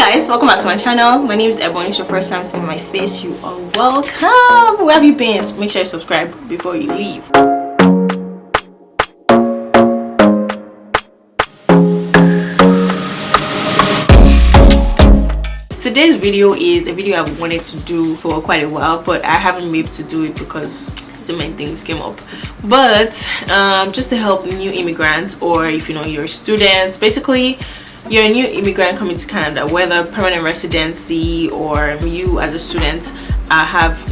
guys, welcome back to my channel. My name is Ebun. It's your first time seeing my face, you are welcome. Where have you been? Make sure you subscribe before you leave. Today's video is a video I've wanted to do for quite a while, but I haven't been able to do it because so many things came up. But just to help new immigrants, or if you know you're students, basically you're a new immigrant coming to Canada, whether permanent residency or you as a student have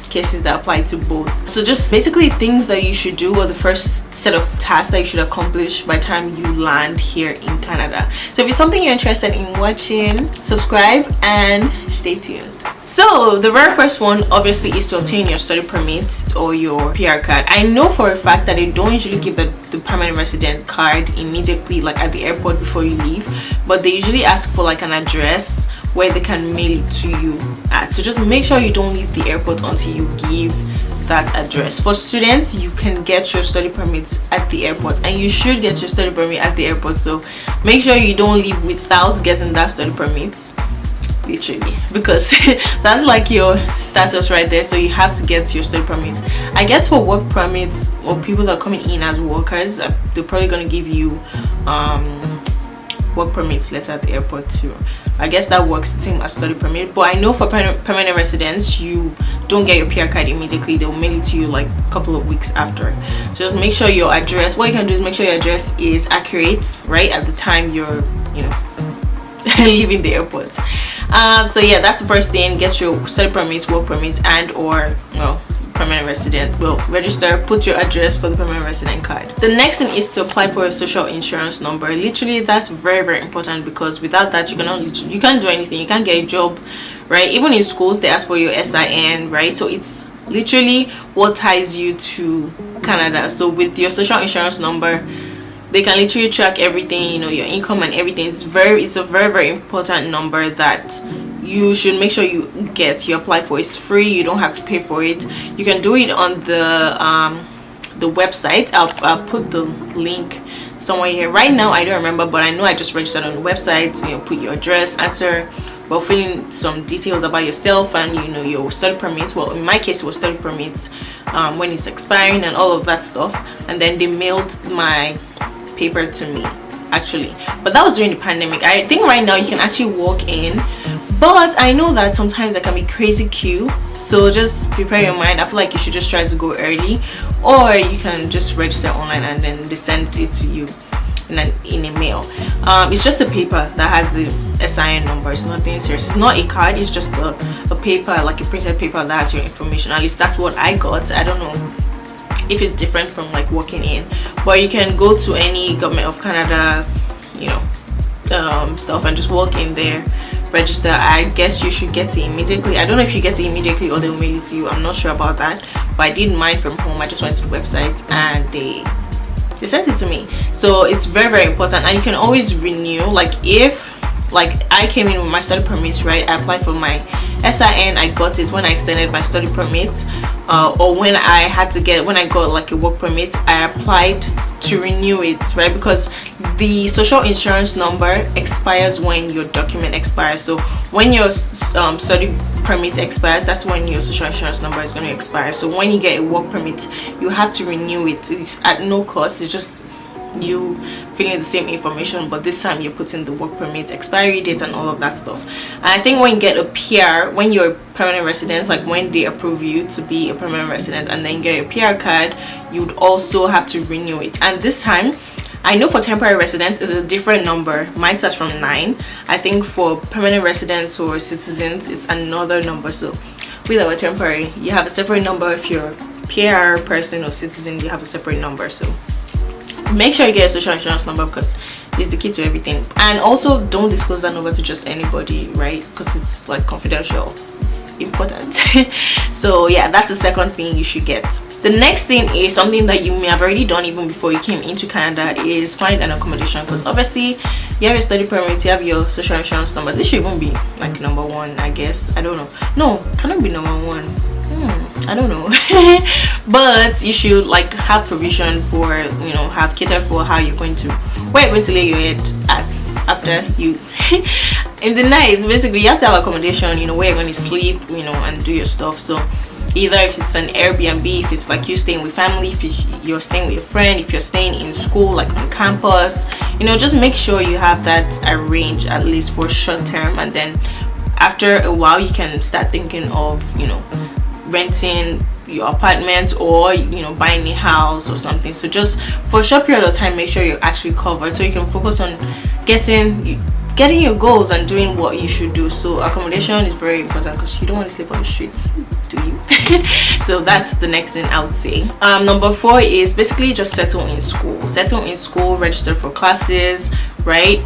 cases that apply to both. So just basically things that you should do, or the first set of tasks that you should accomplish by the time you land here in Canada. So if it's something you're interested in watching, subscribe and stay tuned. So the very first one obviously is to obtain your study permit or your PR card. I know for a fact that they don't usually give the permanent resident card immediately, like at the airport before you leave, but they usually ask for like an address where they can mail it to you at. So just make sure you don't leave the airport until you give that address. For students, you can get your study permits at the airport, and you should get your study permit at the airport. So make sure you don't leave without getting that study permit, literally, because that's like your status right there. So you have to get your study permit. I guess for work permits or people that are coming in as workers, they're probably going to give you work permits letter at the airport too. I guess that works the same as study permit, but I know for permanent residents, you don't get your PR card immediately. They'll mail it to you like a couple of weeks after. So just make sure your address, what you can do is make sure your address is accurate right at the time you're leaving the airport. So yeah, that's the first thing. Get your study permit, work permit, and or permanent resident. Well, register, put your address for the permanent resident card. The next thing is to apply for a social insurance number. Literally, that's very, very important, because without that, you can't do anything. You can't get a job, right? Even in schools, they ask for your SIN, right? So it's literally what ties you to Canada. So with your social insurance number, they can literally track everything, your income and everything. It's a very, very important number that you should make sure you apply for. It's free. You don't have to pay for it. You can do it on the website. I'll put the link somewhere here. Right now I don't remember, but I know I just registered on the website. Put your address, answer, fill in some details about yourself and your study permits. Well, in my case it was study permits, when it's expiring and all of that stuff. And then they mailed my paper to me, actually, but that was during the pandemic. I think right now you can actually walk in, but I know that sometimes there can be crazy queue, so just prepare your mind. I feel like you should just try to go early, or you can just register online and then they send it to you in a mail. It's just a paper that has the SIN number. It's nothing serious. It's not a card. It's just a paper, like a printed paper that has your information. At least that's what I got. I don't know if it's different from like walking in, but you can go to any government of Canada stuff and just walk in there, register. I guess you should get it immediately. I don't know if you get it immediately or they'll mail it to you. I'm not sure about that, but I did mine from home. I just went to the website and they sent it to me. So it's very, very important, and you can always renew. Like if I came in with my study permits, right? I applied for my SIN. I got it when I extended my study permit, or when I got like a work permit, I applied to renew it, right? Because the social insurance number expires when your document expires. So when your study permit expires, that's when your social insurance number is going to expire. So when you get a work permit, you have to renew it. It's at no cost. It's just you filling the same information, but this time you're putting the work permit expiry date and all of that stuff. And I think when you get a PR, when you're a permanent resident, like when they approve you to be a permanent resident and then you get a PR card, you would also have to renew it. And this time, I know for temporary residents it's a different number. Mine starts from 9. I think for permanent residents or citizens it's another number. So with our temporary, you have a separate number. If you're a PR person or citizen, you have a separate number. So make sure you get a social insurance number, because it's the key to everything. And also don't disclose that number to just anybody, right? Because it's like confidential. It's important. So yeah, that's the second thing you should get. The next thing is something that you may have already done even before you came into Canada, is find an accommodation. Because obviously you have your study permit, you have your social insurance number. This should even be like number 1, I guess. I don't know. No, cannot be number 1. I don't know. But you should like have provision for, you know, have catered for how you're going to, where you're going to lay your head at after you in the night. Basically, you have to have accommodation, you know, where you're going to sleep, you know, and do your stuff. So either if it's an Airbnb, if it's like you staying with family, if you're staying with a friend, if you're staying in school, like on campus, you know, just make sure you have that arranged at least for short term. And then after a while you can start thinking of, you know, renting your apartment, or, you know, buying a house or something. So just for a short period of time, make sure you're actually covered so you can focus on getting your goals and doing what you should do. So accommodation is very important because you don't want to sleep on the streets, do you? So that's the next thing I would say. Number 4 is basically just settle in school, register for classes, right?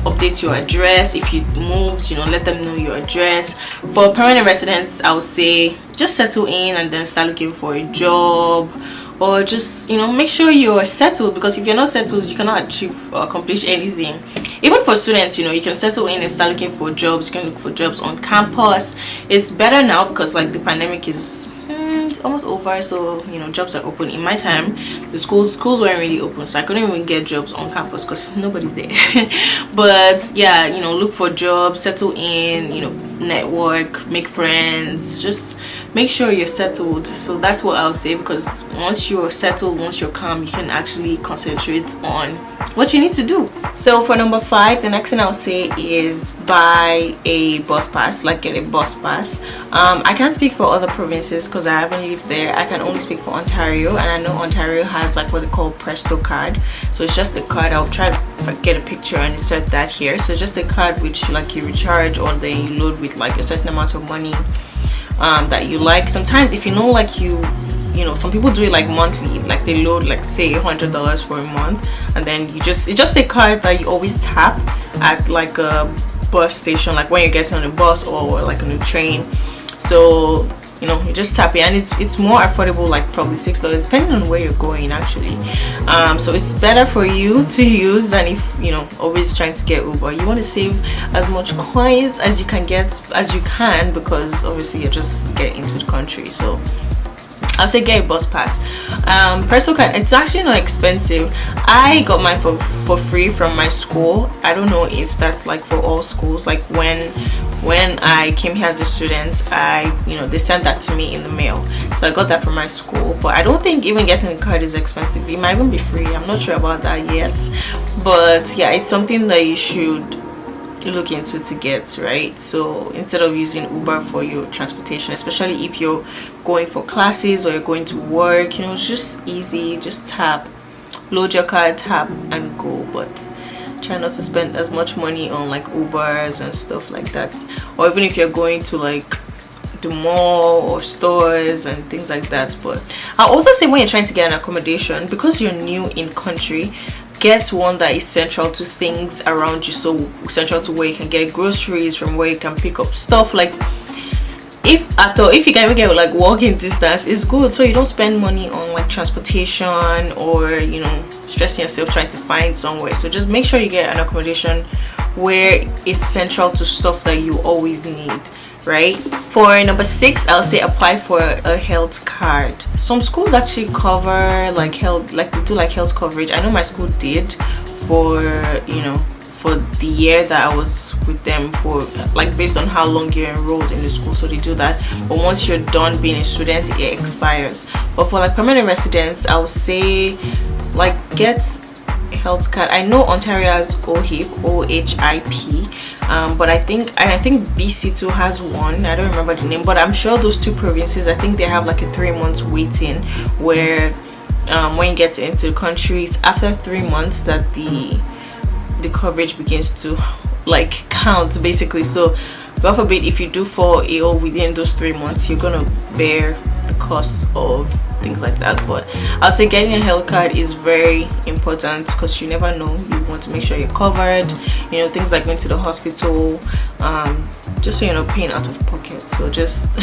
Update your address. If you moved, you know, let them know your address. For permanent residents, I would say just settle in and then start looking for a job, or just, you know, make sure you're settled, because if you're not settled, you cannot achieve or accomplish anything. Even for students, you know, you can settle in and start looking for jobs. You can look for jobs on campus. It's better now because like the pandemic is it's almost over, so, you know, jobs are open. In my time, the schools weren't really open, so I couldn't even get jobs on campus because nobody's there. But yeah, you know, look for jobs, settle in, you know, network, make friends, just make sure you're settled. So that's what I'll say, because once you're settled, once you're calm, you can actually concentrate on what you need to do. So for number 5, the next thing I'll say is buy a bus pass, like get a bus pass. I can't speak for other provinces because I haven't lived there. I can only speak for Ontario, and I know Ontario has like what they call Presto card. So it's just the card. I'll try to get a picture and insert that here. So just a card which like you recharge, or then you load with like a certain amount of money that you like. Sometimes if you know, like you know, some people do it like monthly, like they load like say $100 for a month, and then it's just a card that you always tap at like a bus station, like when you're getting on a bus or like on a train. So, you know, you just tap it, and it's more affordable, like probably $6 depending on where you're going actually. So it's better for you to use than if, you know, always trying to get Uber. You want to save as much coins as you can because obviously you're just getting into the country. So I'll say get a bus pass. Presto card, it's actually not expensive. I got mine for free from my school. I don't know if that's like for all schools. Like when I came here as a student, they sent that to me in the mail, so I got that from my school. But I don't think even getting a card is expensive. It might even be free. I'm not sure about that yet, but yeah, it's something that you should look into to get, right? So instead of using Uber for your transportation, especially if you're going for classes or you're going to work, you know, it's just easy. Just tap, load your card, tap and go. But try not to spend as much money on like Ubers and stuff like that. Or even if you're going to like the mall or stores and things like that. But I'll also say when you're trying to get an accommodation, because you're new in country, get one that is central to things around you. So central to where you can get groceries, from where you can pick up stuff, like if you can even get like walking distance, it's good, so you don't spend money on like transportation or, you know, stressing yourself trying to find somewhere. So just make sure you get an accommodation where it's central to stuff that you always need, right? For number 6, I'll say apply for a health card. Some schools actually cover like health, like they do like health coverage. I know my school did for, you know, for the year that I was with them, for like based on how long you're enrolled in the school, so they do that. But once you're done being a student, it expires. But for like permanent residents, I would say like get a health card. I know Ontario has OHIP, OHIP, but I think BC too has one. I don't remember the name, but I'm sure those two provinces, I think they have like a 3 months waiting, where when you get into the countries, after 3 months that the coverage begins to like count basically. So God forbid if you do fall ill within those 3 months, you're gonna bear the cost of things like that. But I'll say getting a health card is very important, because you never know. You want to make sure you're covered, you know, things like going to the hospital, just so you're not paying out of pocket. So just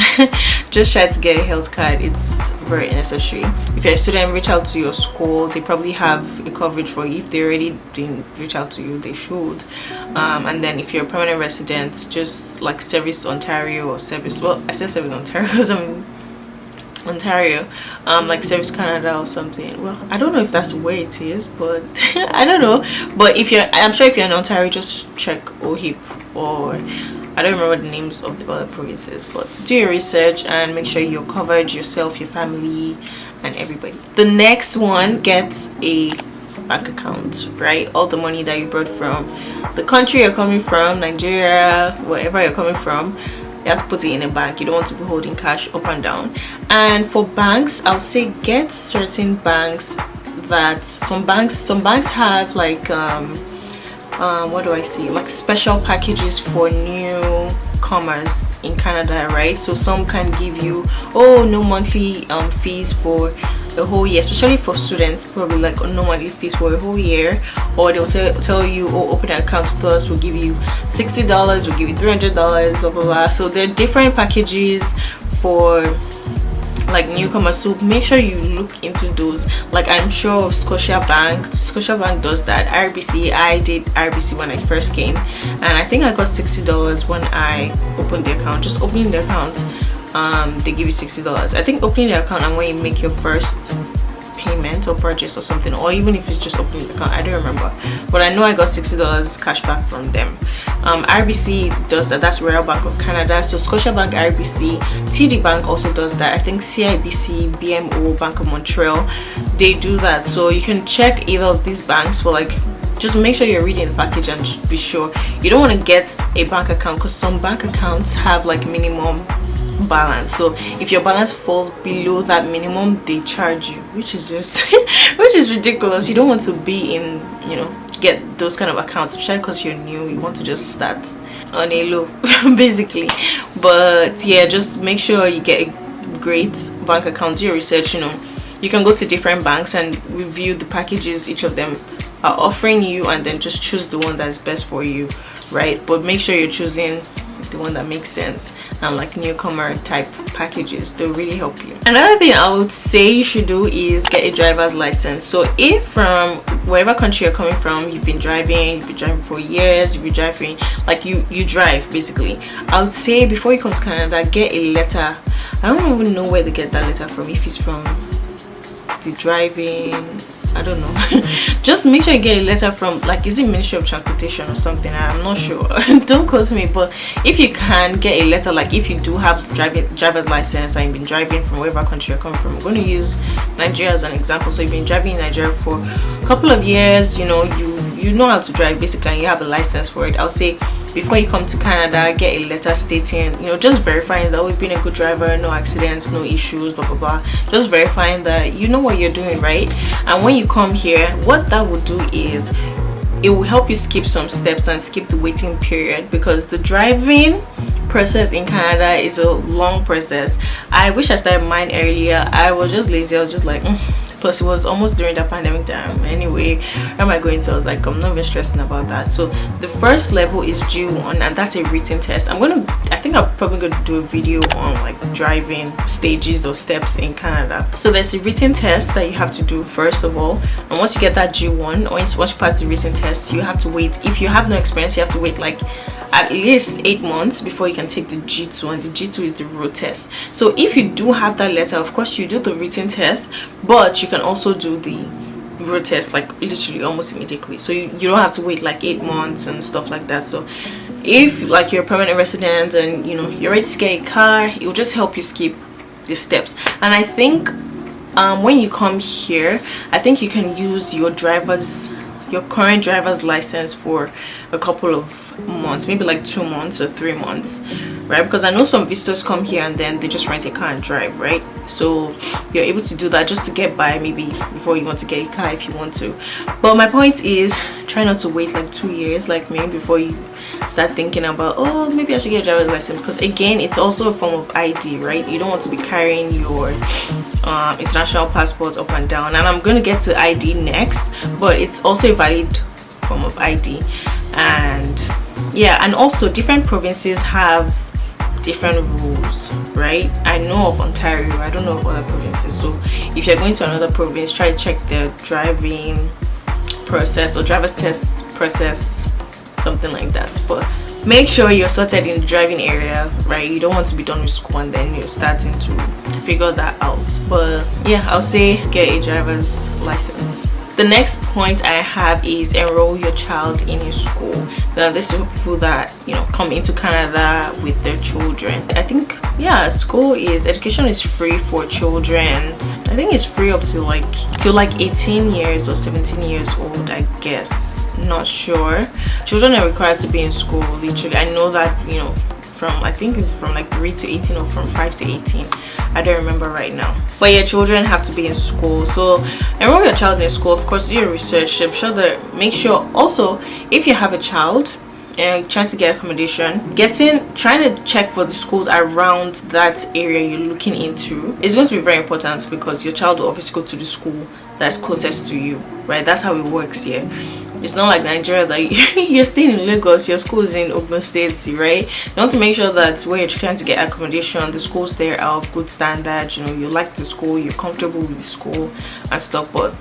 try to get a health card. It's very necessary. If you're a student, reach out to your school. They probably have a coverage for you. If they already didn't reach out to you, they should. And then if you're a permanent resident, just like Service Ontario or Service, well, I said Service Ontario because Ontario, like Service Canada or something. Well, I don't know if that's where it is, but I don't know. But I'm sure if you're in Ontario, just check OHIP, or I don't remember the names of the other provinces. But do your research and make sure you're covered, yourself, your family, and everybody. The next one gets a bank account, right? All the money that you brought from the country you're coming from, Nigeria, wherever you're coming from, you have to put it in a bank. You don't want to be holding cash up and down. And for banks, I'll say get certain banks that some banks have like what do I say, like special packages for newcomers in Canada, right? So some can give you no monthly fees for a whole year, especially for students, probably like no monthly fees for a whole year. Or they'll tell you, open an account with us, we'll give you $60, we'll give you $300, blah blah blah. So there are different packages for like newcomers, so make sure you look into those. Like I'm sure Scotiabank does that. RBC, I did RBC when I first came, and I think I got $60 when I opened the account. Just opening the account, they give you $60. I think opening the account and when you make your first payment or purchase or something, or even if it's just opening the account, I don't remember, but I know I got $60 cash back from them. RBC does that. That's Royal Bank of Canada. So Scotiabank, RBC, TD Bank also does that. I think CIBC, BMO, Bank of Montreal, they do that. So you can check either of these banks for like, just make sure you're reading the package and be sure. You don't want to get a bank account because some bank accounts have like minimum balance. So if your balance falls below that minimum, they charge you, which is just which is ridiculous. You don't want to be in, get those kind of accounts, especially because you're new. You want to just start on a low basically. But yeah, just make sure you get a great bank account. Do your research. You can go to different banks and review the packages each of them are offering you, and then just choose the one that's best for you, right? But make sure you're choosing the one that makes sense, and like newcomer type packages, they'll really help you. Another thing I would say you should do is get a driver's license. So if from wherever country you're coming from, you've been driving for years, you've been driving, like you drive basically, I would say before you come to Canada, get a letter. I don't even know where they get that letter from, if it's from the driving, I don't know. Just make sure you get a letter from, like, is it Ministry of Transportation or something? I'm not sure. Don't quote me, but if you can get a letter, like if you do have driver's license and you've been driving from wherever country you're coming from. I'm going to use Nigeria as an example. So you've been driving in Nigeria for a couple of years, you know how to drive basically, and you have a license for it. I'll say before you come to Canada, get a letter stating, just verifying that we've been a good driver, no accidents, no issues, blah blah blah. Just verifying that you know what you're doing, right? And when you come here, what that will do is it will help you skip some steps and skip the waiting period, because the driving process in Canada is a long process. I wish I started mine earlier. I was just lazy. I was just like plus it was almost during the pandemic time anyway. Where am I going to? I was like, I'm not even stressing about that. So the first level is G1, and that's a written test. I think I'm probably going to do a video on like driving stages or steps in Canada. So there's a written test that you have to do first of all, and once you get that G1, or once you pass the written test, you have to wait. If you have no experience, you have to wait like at least 8 months before you can take the G2, and the G2 is the road test. So if you do have that letter, of course you do the written test, but you can also do the road test like literally almost immediately. So you don't have to wait like 8 months and stuff like that. So if like you're a permanent resident and you're ready to get a car, it will just help you skip the steps. And I think when you come here, I think you can use your current driver's license for a couple of months, maybe like 2 months or 3 months, right? Because I know some visitors come here and then they just rent a car and drive, right? So you're able to do that just to get by, maybe before you want to get a car if you want to. But my point is, try not to wait like 2 years like me before you start thinking about, maybe I should get a driver's license, because again, it's also a form of ID, right? You don't want to be carrying your international passport up and down, and I'm going to get to ID next, but it's also a valid form of ID. And yeah, and also different provinces have different rules, right? I know of Ontario, I don't know of other provinces. So if you're going to another province, try to check their driving process or driver's test process, something like that. But make sure you're sorted in the driving area, right? You don't want to be done with school and then you're starting to figure that out. But yeah, I'll say get a driver's license. The next point I have is enroll your child in a school. Now this is for people that, you know, come into Canada with their children. I think, yeah, education is free for children. I think it's free up to like 18 years or 17 years old, I guess. Not sure. Children are required to be in school, literally. I know that, you know, I think it's from like 3 to 18 or from 5 to 18. I don't remember right now. But yeah, children have to be in school. So enroll your child in school. Of course, do your research. I'm sure that make sure also if you have a child and trying to get accommodation, trying to check for the schools around that area you're looking into is going to be very important, because your child will obviously go to the school that's closest to you, right? That's how it works here. It's not like Nigeria that you're staying in Lagos, your school is in Ogun State, right? You want to make sure that where you're trying to get accommodation, the schools there are of good standard. You know, you like the school, you're comfortable with the school and stuff. But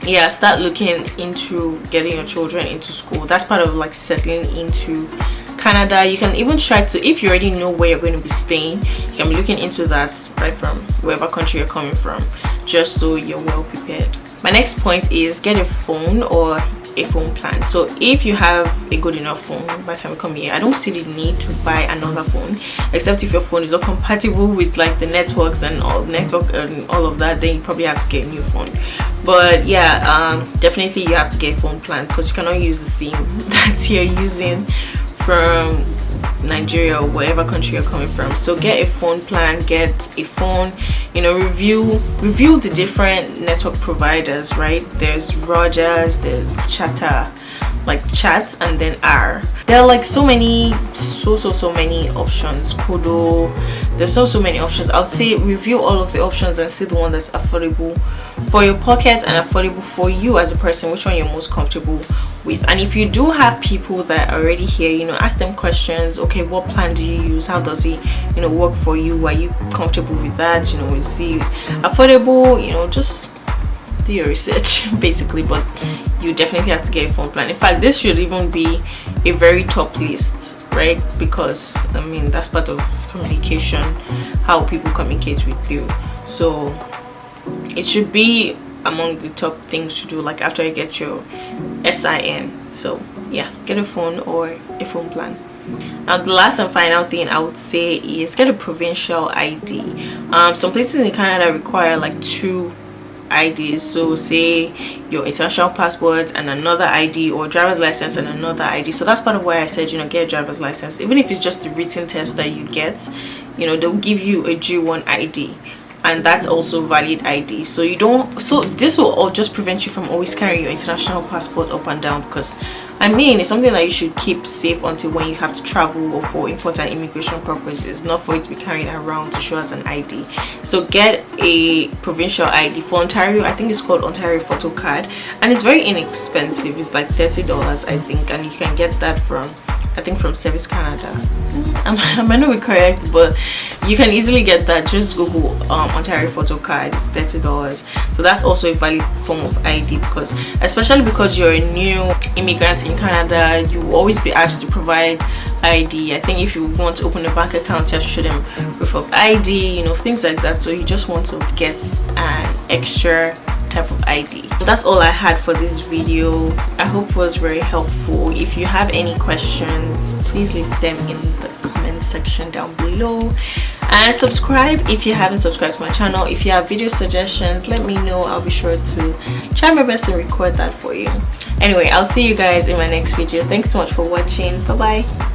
yeah, start looking into getting your children into school. That's part of like settling into Canada. You can even try to, if you already know where you're going to be staying, you can be looking into that right from wherever country you're coming from, just so you're well prepared. My next point is get a phone or a phone plan. So if you have a good enough phone by the time you come here, I don't see the need to buy another phone, except if your phone is not compatible with like the networks and all of that, then you probably have to get a new phone. But yeah, definitely you have to get a phone plan, because you cannot use the SIM that you're using from Nigeria or whatever country you're coming from. So get a phone plan, get a phone, you know, review the different network providers, right? There's Rogers, there's Chatter, like Chat, and then R. There are like so many options. Kodo, there's so many options. I would say review all of the options and see the one that's affordable for your pocket and affordable for you as a person, which one you're most comfortable with. And if you do have people that are already here, you know, ask them questions. Okay, what plan do you use? How does it, you know, work for you? Are you comfortable with that? You know, is it affordable? You know, just do your research basically. But you definitely have to get a phone plan. In fact, this should even be a very top list, right? Because I mean, that's part of communication, how people communicate with you. So it should be among the top things to do, like after you get your SIN. So yeah, get a phone or a phone plan. Now the last and final thing I would say is get a provincial ID. Some places in Canada require like 2 IDs. So say your international passport and another ID, or driver's license and another ID. So that's part of why I said, you know, get a driver's license. Even if it's just the written test that you get, you know, they'll give you a G1 ID, and that's also valid ID. So this will all just prevent you from always carrying your international passport up and down, because I mean, it's something that you should keep safe until when you have to travel or for important immigration purposes, not for it to be carried around to show as an ID. So get a provincial ID. For Ontario, I think it's called Ontario Photo Card, and it's very inexpensive. It's like $30, I think, and you can get that from, I think, from Service Canada. I might not be correct, but you can easily get that. Just Google Ontario Photo Card. It's $30. So that's also a valid form of ID, because especially because you're a new immigrant in Canada, you will always be asked to provide ID. I think if you want to open a bank account, you have to show them proof of ID, you know, things like that. So you just want to get an extra type of ID. That's all I had for this video. I hope it was very helpful. If you have any questions, please leave them in the comment section down below, and subscribe if you haven't subscribed to my channel. If you have video suggestions, let me know. I'll be sure to try my best to record that for you. Anyway, I'll see you guys in my next video. Thanks so much for watching. Bye bye.